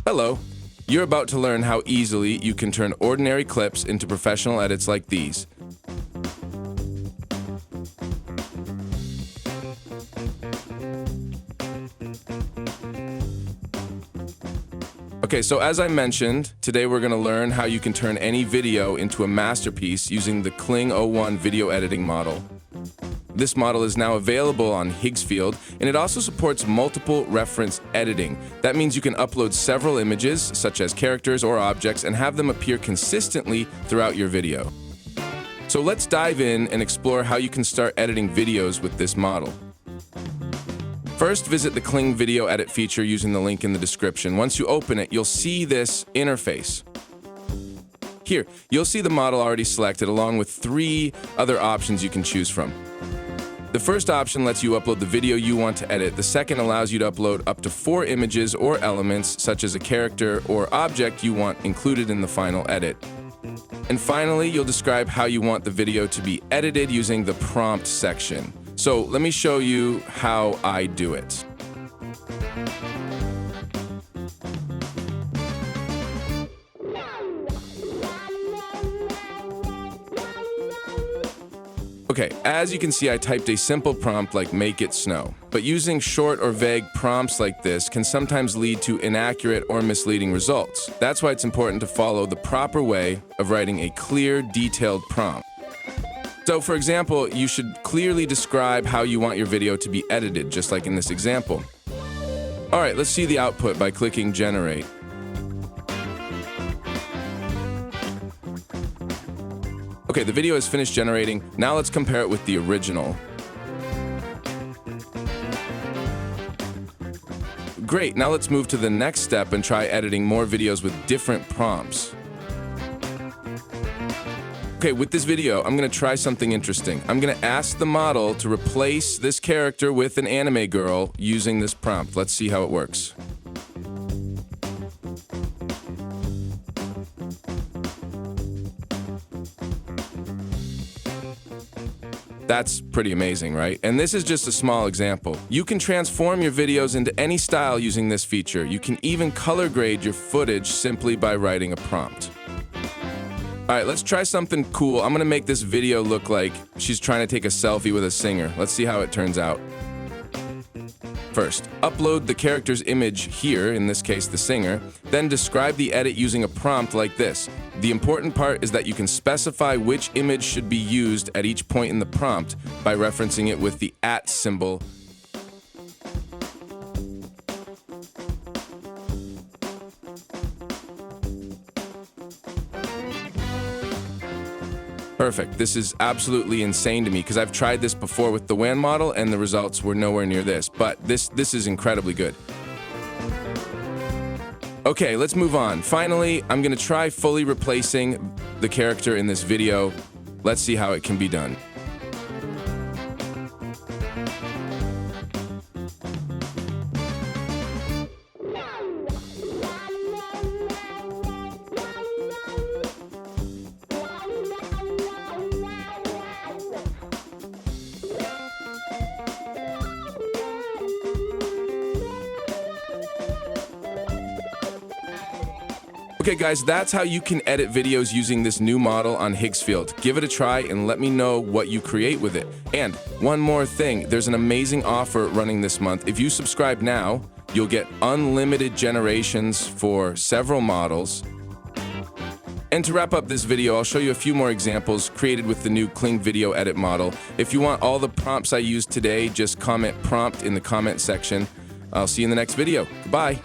Hello. You're about to learn how easily you can turn ordinary clips into professional edits like these. Okay, so as I mentioned, today we're going to learn how you can turn any video into a masterpiece using the Kling O1 video editing model. This model is now available on Higgsfield, and it also supports multiple reference editing. That means you can upload several images, such as characters or objects, and have them appear consistently throughout your video. So let's dive in and explore how you can start editing videos with this model. First, visit the Kling Video Edit feature using the link in the description. Once you open it, you'll see this interface. Here, you'll see the model already selected along with 3 other options you can choose from. The first option lets you upload the video you want to edit. The second allows you to upload up to 4 images or elements, such as a character or object you want included in the final edit. And finally, you'll describe how you want the video to be edited using the prompt section. So let me show you how I do it. Okay, as you can see, I typed a simple prompt like "make it snow." But using short or vague prompts like this can sometimes lead to inaccurate or misleading results. That's why it's important to follow the proper way of writing a clear, detailed prompt. So, for example, you should clearly describe how you want your video to be edited, just like in this example. All right, let's see the output by clicking Generate. Okay, the video is finished generating. Now let's compare it with the original. Great, now let's move to the next step and try editing more videos with different prompts. Okay, with this video, I'm going to try something interesting. I'm going to ask the model to replace this character with an anime girl using this prompt. Let's see how it works. That's pretty amazing, right? And this is just a small example. You can transform your videos into any style using this feature. You can even color grade your footage simply by writing a prompt. All right, let's try something cool. I'm gonna make this video look like she's trying to take a selfie with a singer. Let's see how it turns out. First, upload the character's image here, in this case the singer, then describe the edit using a prompt like this. The important part is that you can specify which image should be used at each point in the prompt by referencing it with the @ symbol. Perfect. This is absolutely insane to me because I've tried this before with the WAN model and the results were nowhere near this, but this is incredibly good. Okay, let's move on. Finally, I'm going to try fully replacing the character in this video. Let's see how it can be done. Okay guys, that's how you can edit videos using this new model on Higgsfield. Give it a try and let me know what you create with it. And one more thing, there's an amazing offer running this month. If you subscribe now, you'll get unlimited generations for several models. And to wrap up this video, I'll show you a few more examples created with the new Kling Video Edit model. If you want all the prompts I used today, just comment prompt in the comment section. I'll see you in the next video. Goodbye.